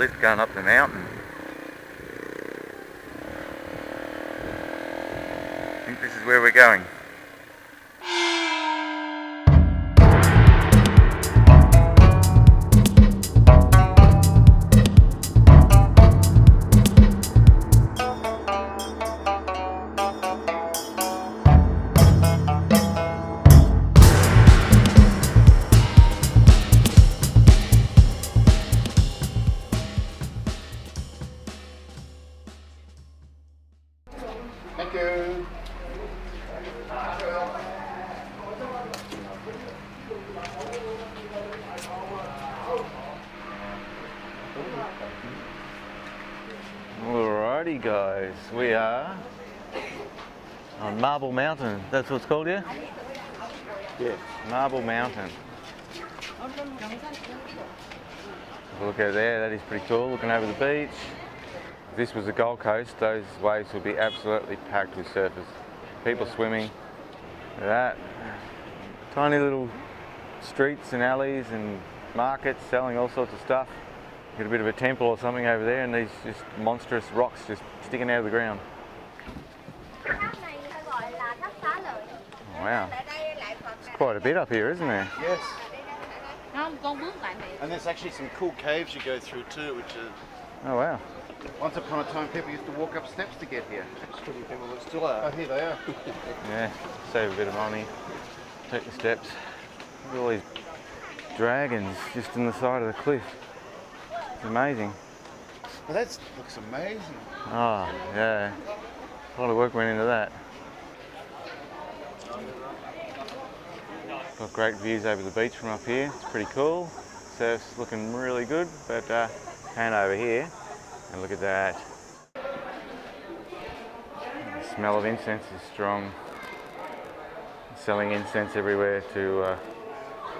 lift going up the mountain. I think this is where we're going. Thank you. Alrighty guys, we are on Marble Mountain. That's what it's called, yeah? Yeah. Marble Mountain. Look out there, that is pretty cool, looking over the beach. If this was the Gold Coast, those waves would be absolutely packed with surfers. People swimming. Look at that. Tiny little streets and alleys and markets selling all sorts of stuff. Got a bit of a temple or something over there, and these just monstrous rocks just sticking out of the ground. Oh, wow. It's quite a bit up here, isn't there? Yes. And there's actually some cool caves you go through too, which is... Oh, wow. Once upon a time, people used to walk up steps to get here. Still people that still are. Oh, here they are. Yeah, save a bit of money, take the steps. Look at all these dragons just in the side of the cliff. It's amazing. Well, that looks amazing. Oh, yeah. A lot of work went into that. Got great views over the beach from up here. It's pretty cool. Surf's looking really good, but pan over here and look at that. The smell of incense is strong. Selling incense everywhere to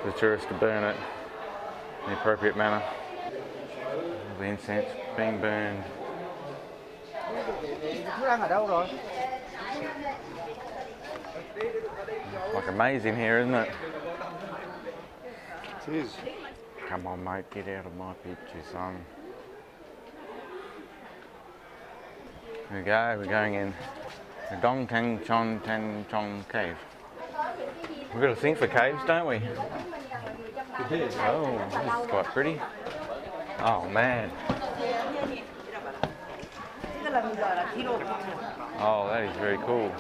the tourists to burn it in the appropriate manner. The incense being burned. Like a maze in here, isn't it? It is. Come on, mate, get out of my picture, son. Here we go, we're going in the Dong Tang Chon Tan Chong cave. We've got a thing for caves, don't we? Oh, this is quite pretty. Oh, man. Oh, that is very cool.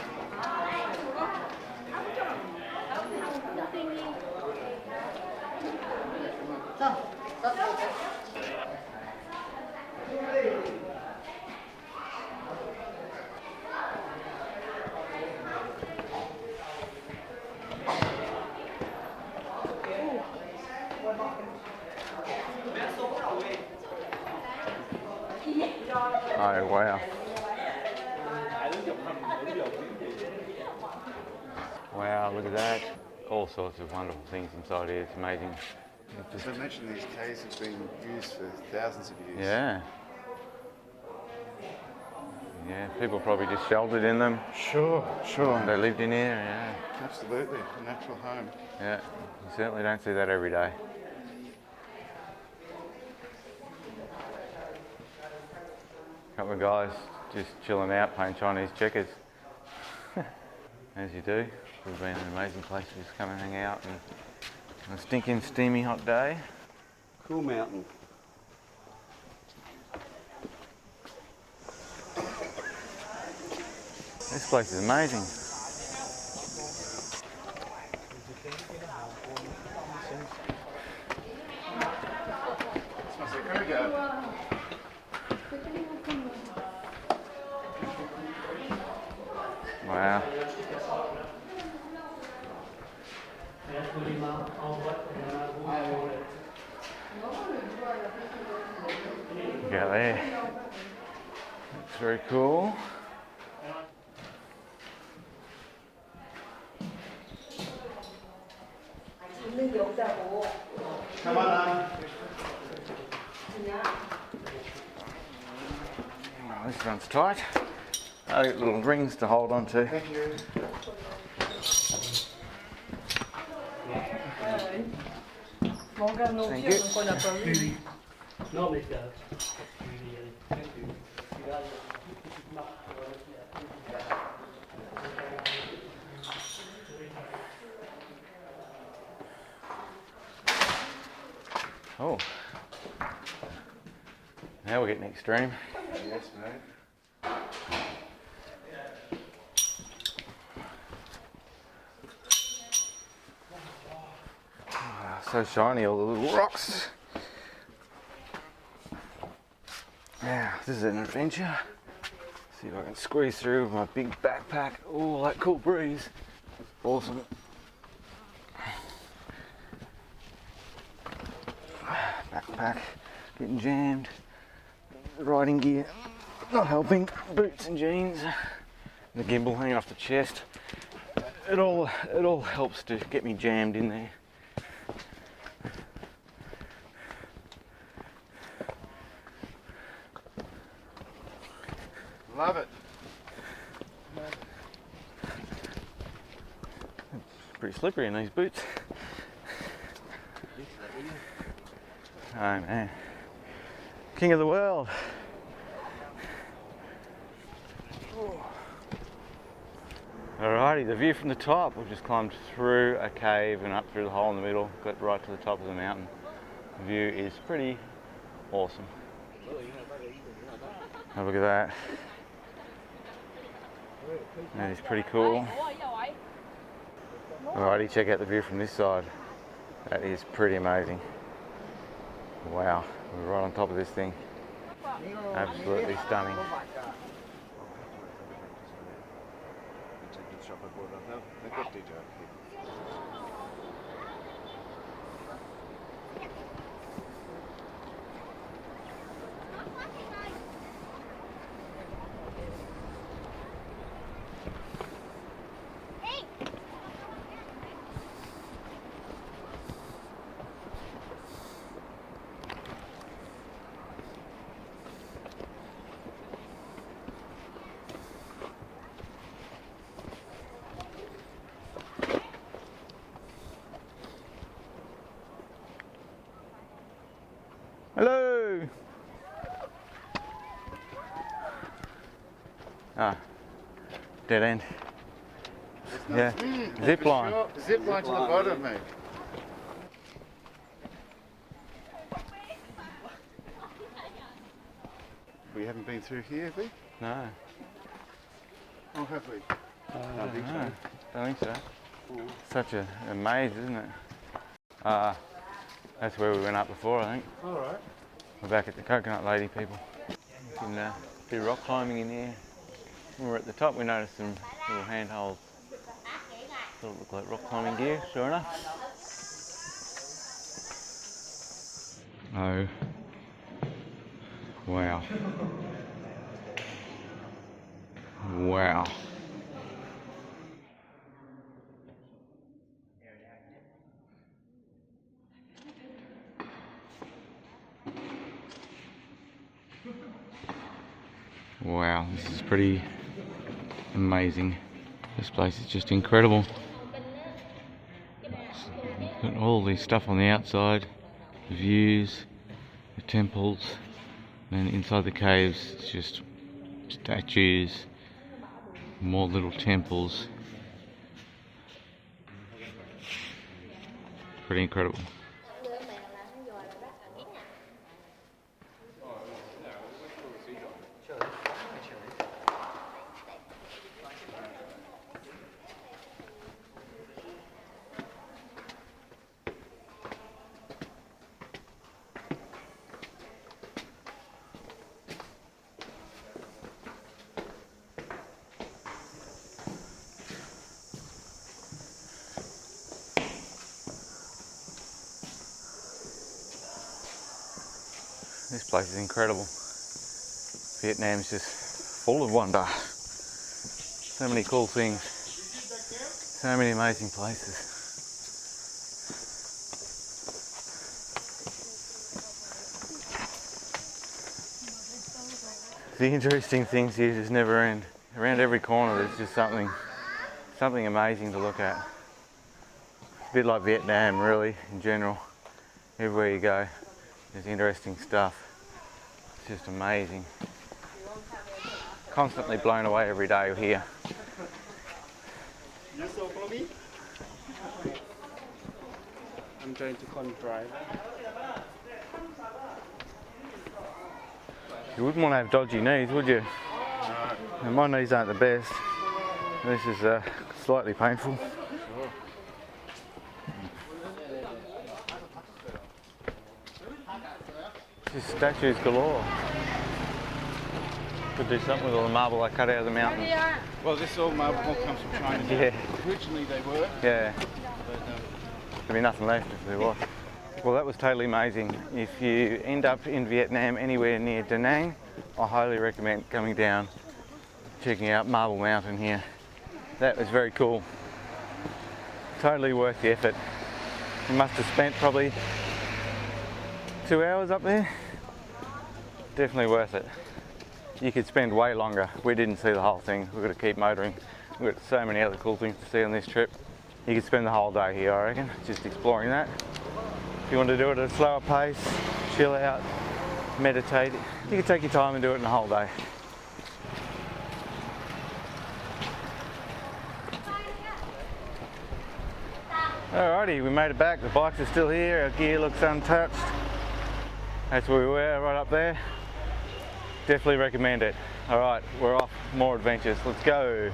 Oh, wow. Wow, look at that. All sorts of wonderful things inside here. It's amazing. Just to mention, these caves have been used for thousands of years. Yeah. Yeah, people probably just sheltered in them. Sure. They lived in here, yeah. Absolutely, a natural home. Yeah, you certainly don't see that every day. Couple of guys just chilling out, playing Chinese checkers. As you do. Would have been an amazing place to just come and hang out and on a stinking, steamy, hot day. Cool mountain. This place is amazing. Wow. Look out there. That's very cool. Come on. Oh, this one's tight. Oh, little rings to hold on to. Thank you. Thank you. Oh, now we're getting extreme. Yes, mate. Wow, so shiny, all the little rocks. Now, this is an adventure. See if I can squeeze through with my big backpack. Oh, that cool breeze. Awesome. Backpack getting jammed. Riding gear not helping. Boots and jeans. The gimbal hanging off the chest. It all helps to get me jammed in there. Love it. It's pretty slippery in these boots. Oh man. King of the world. Alrighty, the view from the top. We've just climbed through a cave and up through the hole in the middle, got right to the top of the mountain. The view is pretty awesome. Have a look at that. That is pretty cool. Alrighty, check out the view from this side. That is pretty amazing. Wow, we're right on top of this thing. Absolutely stunning. Hello! Ah, dead end. Yeah, zip line. Sure. Zip line to the bottom, mate. We haven't been through here, have we? No, Or have we? I don't know. Don't think so. Such a maze, isn't it? That's where we went up before, I think. Alright. We're back at the Coconut Lady, people. You can do rock climbing in here. When we were at the top, we noticed some little handholds. Thought it looked like rock climbing gear, sure enough. Oh. Wow. Wow. Wow, this is pretty amazing. This place is just incredible. Got all this stuff on the outside, the views, the temples, and then inside the caves it's just statues, more little temples. Pretty incredible. This place is incredible. Vietnam's just full of wonder. So many cool things. So many amazing places. The interesting things here just never end. Around every corner there's just something amazing to look at. A bit like Vietnam really, in general. Everywhere you go, There's interesting stuff. It's just amazing. Constantly blown away every day here. You so follow me? I'm trying to drive. You wouldn't want to have dodgy knees, would you? No. My knees aren't the best. This is slightly painful. Just statues galore. Could do something with all the marble I cut out of the mountain. Well, this all marble comes from China. Yeah. Originally they were. Yeah. But, There'd be nothing left if there was. Well, that was totally amazing. If you end up in Vietnam anywhere near Da Nang, I highly recommend coming down, checking out Marble Mountain here. That was very cool. Totally worth the effort. You must have spent probably 2 hours up there. Definitely worth it. You could spend way longer. We didn't see the whole thing. We've got to keep motoring. We've got so many other cool things to see on this trip. You could spend the whole day here, I reckon, just exploring that. If you want to do it at a slower pace, chill out, meditate, you can take your time and do it in a whole day. Alrighty, we made it back. The bikes are still here. Our gear looks untouched. That's where we were, right up there. Definitely recommend it. Alright, we're off. More adventures. Let's go.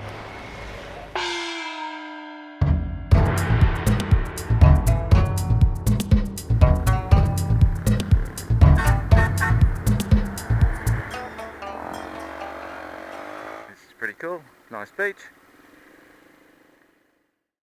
This is pretty cool. Nice beach.